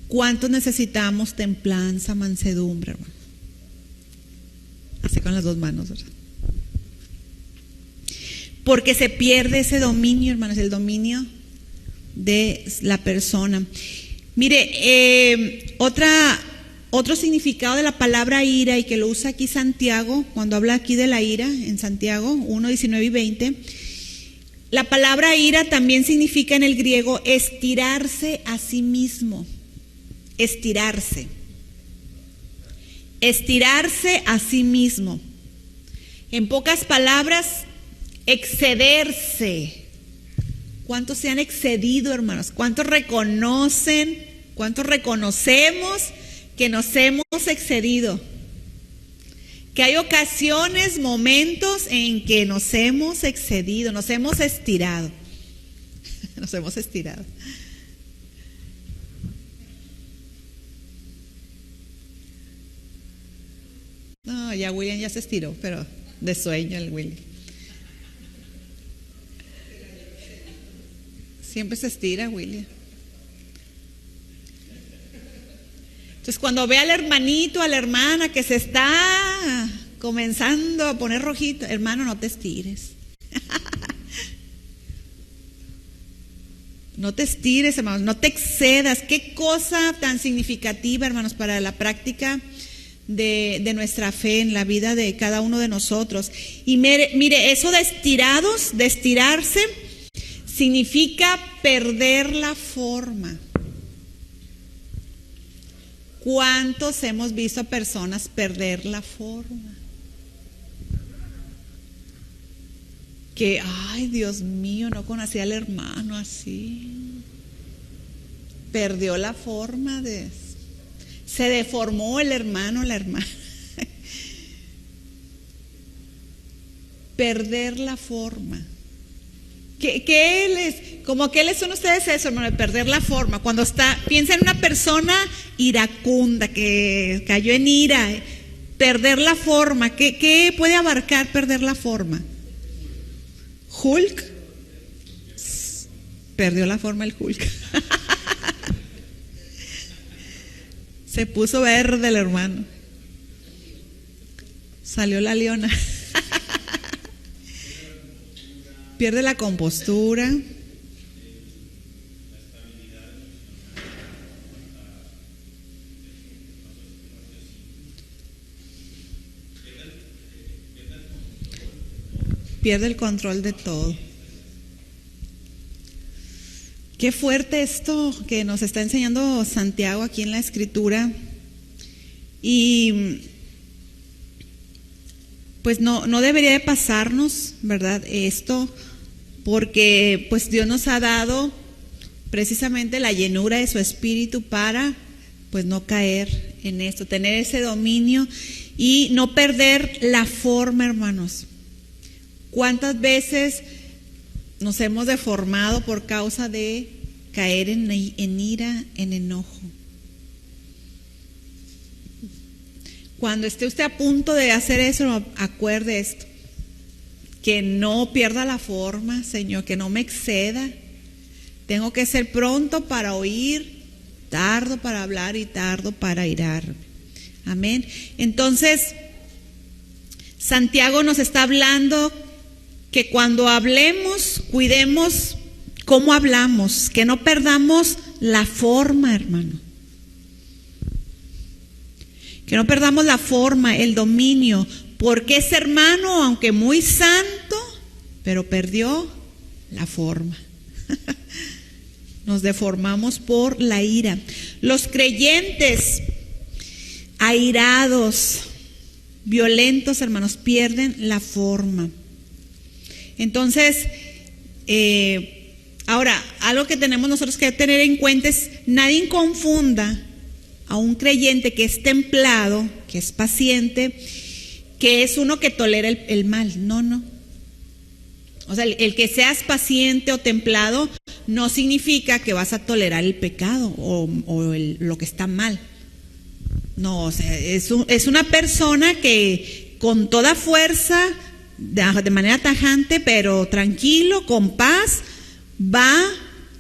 ¿Cuántos necesitamos templanza, mansedumbre, hermano? Así con las dos manos, ¿verdad? Porque se pierde ese dominio, hermanos, el dominio de la persona. Mire, otro significado de la palabra ira, y que lo usa aquí Santiago, cuando habla aquí de la ira, en Santiago 1, 19 y 20, la palabra ira también significa en el griego estirarse a sí mismo. Estirarse a sí mismo. En pocas palabras, excederse. ¿Cuántos se han excedido, hermanos? ¿Cuántos reconocen? ¿Cuántos reconocemos que nos hemos excedido? Que hay ocasiones, momentos en que nos hemos excedido, nos hemos estirado. Nos hemos estirado. No, ya William ya se estiró, pero de sueño el William. Siempre se estira, William. Entonces, cuando ve al hermanito, a la hermana que se está comenzando a poner rojito, hermano, no te estires. No te estires, hermanos, no te excedas. Qué cosa tan significativa, hermanos, para la práctica de nuestra fe en la vida de cada uno de nosotros. Y mire, eso de estirados, de estirarse, significa perder la forma. ¿Cuántos hemos visto a personas perder la forma? Que, ay, Dios mío, no conocía al hermano así. Perdió la forma se deformó el hermano, la hermana. Perder la forma. ¿Qué les son ustedes eso, hermano, de perder la forma? Cuando piensa en una persona iracunda, que cayó en ira, perder la forma, ¿qué puede abarcar perder la forma? Hulk, perdió la forma el Hulk. Se puso verde el hermano. Salió la leona. Pierde la compostura. Pierde el control de todo. Qué fuerte esto que nos está enseñando Santiago aquí en la Escritura. Y pues no debería de pasarnos, ¿verdad? Esto, porque pues Dios nos ha dado precisamente la llenura de su Espíritu para pues no caer en esto, tener ese dominio y no perder la forma, hermanos. ¿Cuántas veces nos hemos deformado por causa de caer en ira, en enojo? Cuando esté usted a punto de hacer eso, acuerde esto: que no pierda la forma, Señor, que no me exceda. Tengo que ser pronto para oír, tardo para hablar y tardo para irar. Amén. Entonces, Santiago nos está hablando que cuando hablemos, cuidemos cómo hablamos, que no perdamos la forma, hermano. Que que no perdamos la forma, el dominio, porque ese hermano, aunque muy santo, pero perdió la forma. Nos deformamos por la ira. Los creyentes airados, violentos, hermanos, pierden la forma. Entonces, ahora, algo que tenemos nosotros que tener en cuenta es, nadie confunda a un creyente que es templado, que es paciente, que es uno que tolera el mal. No. O sea, el que seas paciente o templado no significa que vas a tolerar el pecado o lo que está mal. No, o sea, es una persona que con toda fuerza, de manera tajante, pero tranquilo, con paz, va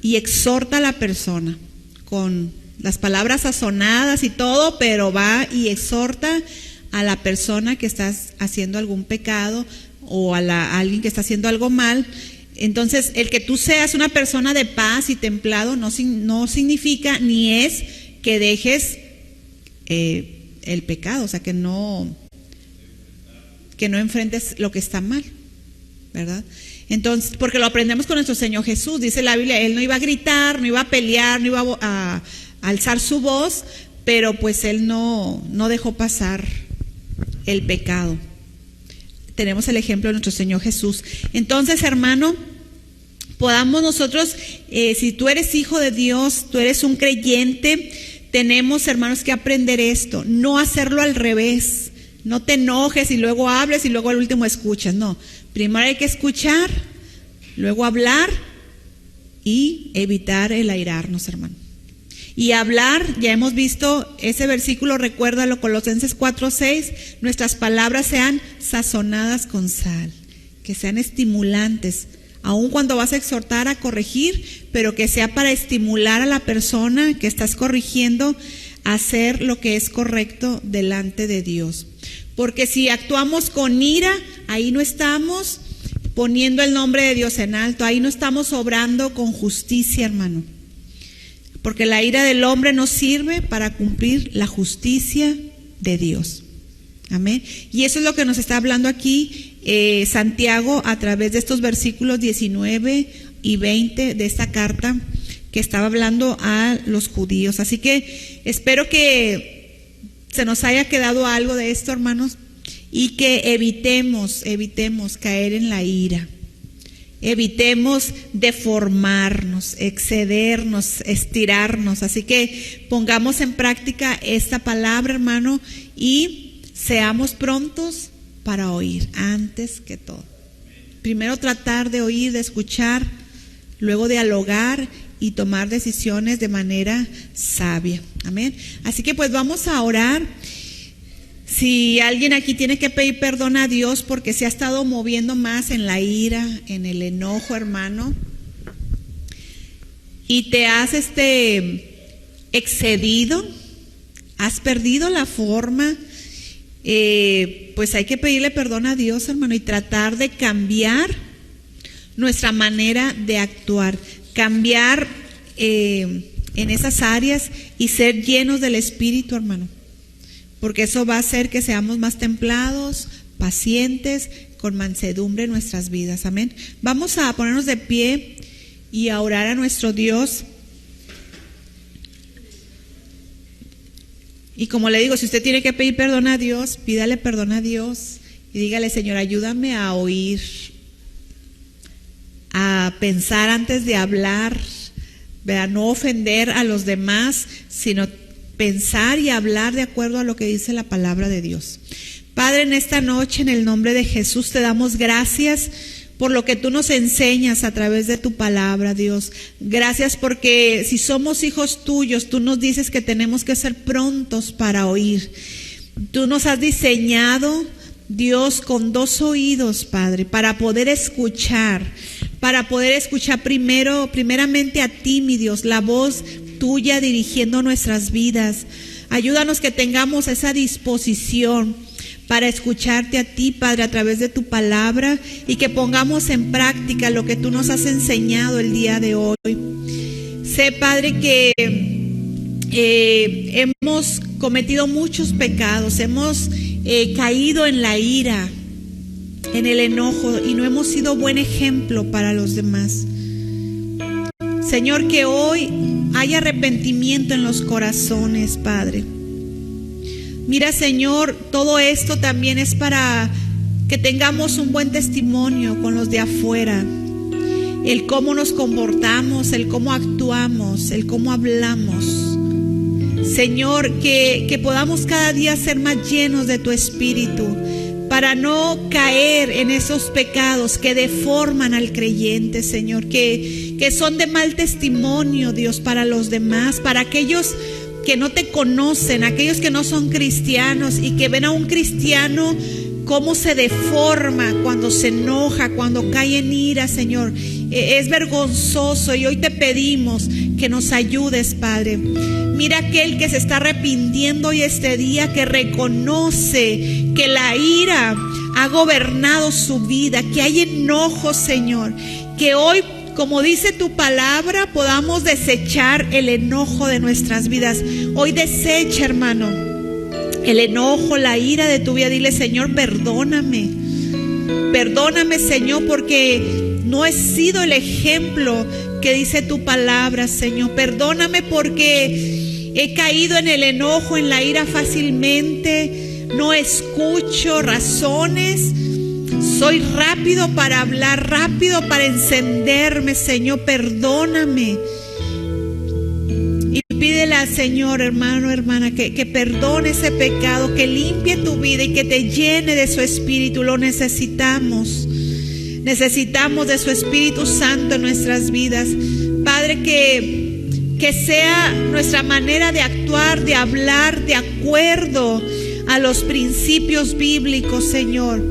y exhorta a la persona con las palabras sazonadas y todo, pero va y exhorta a la persona que está haciendo algún pecado o a alguien que está haciendo algo mal. Entonces, el que tú seas una persona de paz y templado no significa ni es que dejes el pecado, o sea, que no enfrentes lo que está mal, ¿verdad? Entonces, porque lo aprendemos con nuestro Señor Jesús, dice la Biblia, Él no iba a gritar, no iba a pelear, no iba a alzar su voz, pero pues Él no dejó pasar el pecado. Tenemos el ejemplo de nuestro Señor Jesús. Entonces, hermano, podamos nosotros, si tú eres hijo de Dios, tú eres un creyente, tenemos, hermanos, que aprender esto, no hacerlo al revés. No te enojes y luego hables y luego al último escuchas. No, primero hay que escuchar, luego hablar y evitar el airarnos, hermano. Y hablar, ya hemos visto ese versículo, recuérdalo, Colosenses 4:6, nuestras palabras sean sazonadas con sal, que sean estimulantes, aun cuando vas a exhortar, a corregir, pero que sea para estimular a la persona que estás corrigiendo a hacer lo que es correcto delante de Dios. Porque si actuamos con ira, ahí no estamos poniendo el nombre de Dios en alto, ahí no estamos obrando con justicia, hermano. Porque la ira del hombre no sirve para cumplir la justicia de Dios. Amén. Y eso es lo que nos está hablando aquí Santiago a través de estos versículos 19 y 20 de esta carta que estaba hablando a los judíos. Así que espero que se nos haya quedado algo de esto, hermanos, y que evitemos caer en la ira. Evitemos deformarnos, excedernos, estirarnos. Así que pongamos en práctica esta palabra, hermano, y seamos prontos para oír antes que todo. Primero tratar de oír, de escuchar, luego dialogar y tomar decisiones de manera sabia. Amén. Así que pues vamos a orar. Si alguien aquí tiene que pedir perdón a Dios porque se ha estado moviendo más en la ira, en el enojo, hermano, y te has excedido, has perdido la forma, pues hay que pedirle perdón a Dios, hermano, y tratar de cambiar nuestra manera de actuar, cambiar en esas áreas y ser llenos del Espíritu, hermano. Porque eso va a hacer que seamos más templados, pacientes, con mansedumbre en nuestras vidas. Amén. Vamos a ponernos de pie y a orar a nuestro Dios. Y como le digo, si usted tiene que pedir perdón a Dios, pídale perdón a Dios y dígale: Señor, ayúdame a oír, a pensar antes de hablar, a no ofender a los demás, sino pensar y hablar de acuerdo a lo que dice la palabra de Dios. Padre, en esta noche, en el nombre de Jesús, te damos gracias por lo que tú nos enseñas a través de tu palabra, Dios. Gracias porque si somos hijos tuyos, tú nos dices que tenemos que ser prontos para oír. Tú nos has diseñado, Dios, con dos oídos, Padre, para poder escuchar primeramente a ti, mi Dios, la voz tuya dirigiendo nuestras vidas. Ayúdanos que tengamos esa disposición para escucharte a ti, Padre, a través de tu palabra, y que pongamos en práctica lo que tú nos has enseñado el día de hoy. Sé, Padre, que hemos cometido muchos pecados, hemos caído en la ira, en el enojo, y no hemos sido buen ejemplo para los demás. Señor, que hoy haya arrepentimiento en los corazones, Padre. Mira, Señor, todo esto también es para que tengamos un buen testimonio con los de afuera. El cómo nos comportamos, el cómo actuamos, el cómo hablamos. Señor, que podamos cada día ser más llenos de tu Espíritu, para no caer en esos pecados que deforman al creyente, Señor, que son de mal testimonio, Dios, para los demás, para aquellos que no te conocen, aquellos que no son cristianos y que ven a un cristiano cómo se deforma cuando se enoja, cuando cae en ira, Señor. Es vergonzoso, y hoy te pedimos que nos ayudes, Padre. Mira aquel que se está arrepintiendo hoy este día, que reconoce que la ira ha gobernado su vida, que hay enojo, Señor. Que hoy, como dice tu palabra, podamos desechar el enojo de nuestras vidas. Hoy desecha, hermano, el enojo, la ira de tu vida. Dile: Señor, perdóname. Perdóname, Señor, porque no he sido el ejemplo que dice tu palabra, Señor. Perdóname porque he caído en el enojo, en la ira fácilmente. No escucho razones. Soy rápido para hablar, rápido para encenderme, Señor. Perdóname. Y pídele al Señor, hermano, hermana, que perdone ese pecado, que limpie tu vida y que te llene de su Espíritu. Lo necesitamos. Necesitamos de su Espíritu Santo en nuestras vidas. Padre, que sea nuestra manera de actuar, de hablar, de acuerdo a los principios bíblicos, Señor.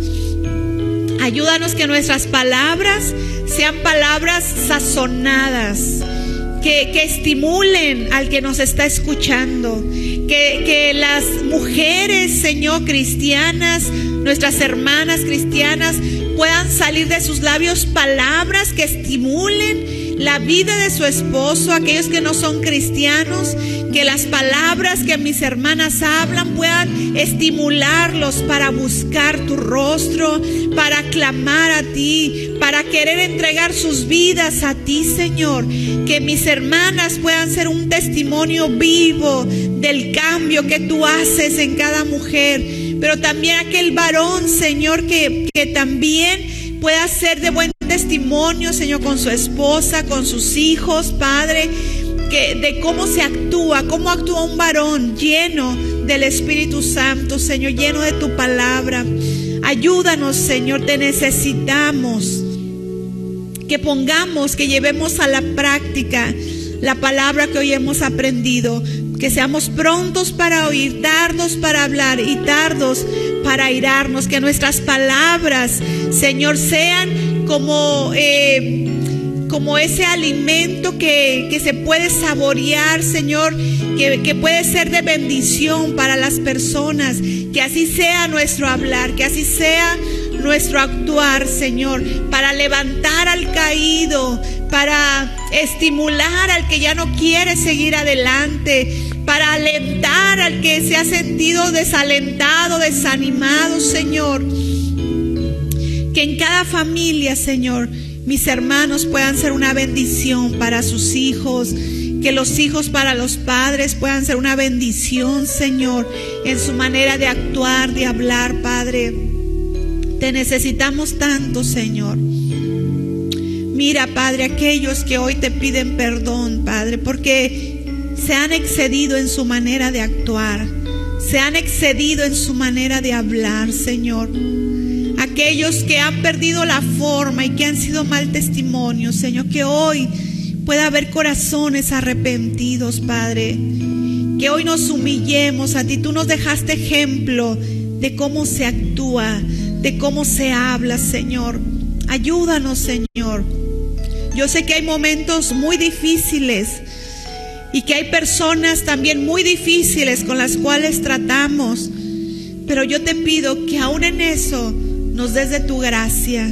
Ayúdanos que nuestras palabras sean palabras sazonadas, que estimulen al que nos está escuchando, que las mujeres, Señor, cristianas, nuestras hermanas cristianas, puedan salir de sus labios palabras que estimulen la vida de su esposo. Aquellos que no son cristianos, que las palabras que mis hermanas hablan puedan estimularlos para buscar tu rostro, para clamar a ti, para querer entregar sus vidas a ti, Señor. Que mis hermanas puedan ser un testimonio vivo del cambio que tú haces en cada mujer. Pero también aquel varón, Señor, que también pueda ser de buen testimonio, Señor, con su esposa, con sus hijos, Padre, de cómo se actúa, cómo actúa un varón lleno del Espíritu Santo, Señor, lleno de tu palabra. Ayúdanos, Señor, te necesitamos. Que pongamos, que llevemos a la práctica la palabra que hoy hemos aprendido. Que seamos prontos para oír, tardos para hablar y tardos para airarnos. Que nuestras palabras, Señor, sean como ese alimento que se puede saborear, Señor, que puede ser de bendición para las personas. Que así sea nuestro hablar, que así sea nuestro actuar, Señor, para levantar al caído, para estimular al que ya no quiere seguir adelante, para alentar al que se ha sentido desalentado, desanimado, Señor. Que en cada familia, Señor, mis hermanos puedan ser una bendición para sus hijos, que los hijos para los padres puedan ser una bendición, Señor, en su manera de actuar, de hablar, Padre. Te necesitamos tanto, Señor. Mira, Padre, aquellos que hoy te piden perdón, Padre, porque se han excedido en su manera de actuar, se han excedido en su manera de hablar, Señor. Aquellos que han perdido la forma y que han sido mal testimonio, Señor, que hoy pueda haber corazones arrepentidos, Padre. Que hoy nos humillemos a ti. Tú nos dejaste ejemplo de cómo se actúa, de cómo se habla, Señor. Ayúdanos, Señor. Yo sé que hay momentos muy difíciles y que hay personas también muy difíciles con las cuales tratamos, pero yo te pido que aún en eso nos des de tu gracia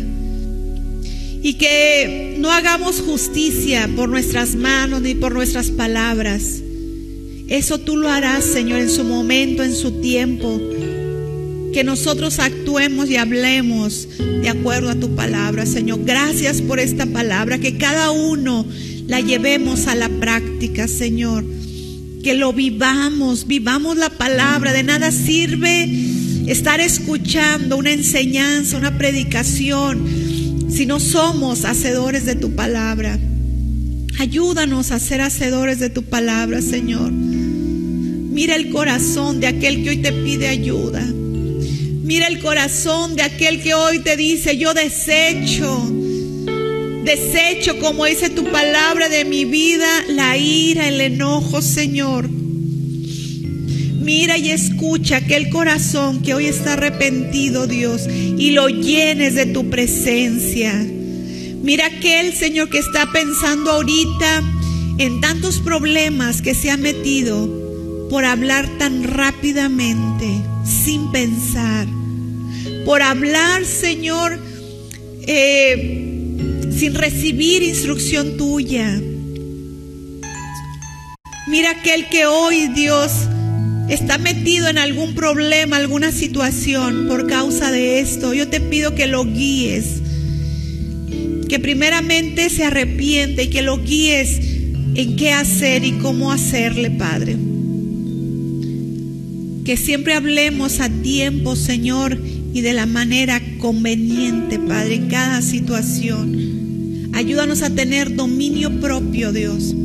y que no hagamos justicia por nuestras manos ni por nuestras palabras. Eso tú lo harás, Señor, en su momento, en su tiempo. Que nosotros actuemos y hablemos de acuerdo a tu palabra, Señor. Gracias por esta palabra, que cada uno la llevemos a la práctica, Señor. Que lo vivamos la palabra. De nada sirve estar escuchando una enseñanza, una predicación, si no somos hacedores de tu palabra. Ayúdanos a ser hacedores de tu palabra, Señor. Mira el corazón de aquel que hoy te pide ayuda. Mira el corazón de aquel que hoy te dice: yo desecho, como dice tu palabra, de mi vida la ira, el enojo, Señor. Mira y escucha aquel corazón que hoy está arrepentido, Dios, y lo llenes de tu presencia. Mira aquel, Señor, que está pensando ahorita en tantos problemas que se ha metido por hablar tan rápidamente, sin pensar, por hablar, Señor, sin recibir instrucción tuya. Mira aquel que hoy, Dios, está metido en algún problema, alguna situación por causa de esto. Yo te pido que lo guíes, que primeramente se arrepiente y que lo guíes en qué hacer y cómo hacerle, Padre. Que siempre hablemos a tiempo, Señor, y de la manera conveniente, Padre, en cada situación. Ayúdanos a tener dominio propio, Dios.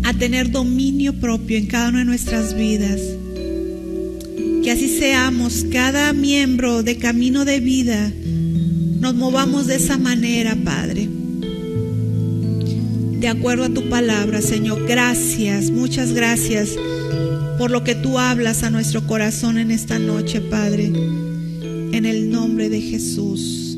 A tener dominio propio en cada una de nuestras vidas. Que así seamos, cada miembro de Camino de Vida, nos movamos de esa manera, Padre. De acuerdo a tu palabra, Señor. Gracias, muchas gracias por lo que tú hablas a nuestro corazón en esta noche, Padre. En el nombre de Jesús.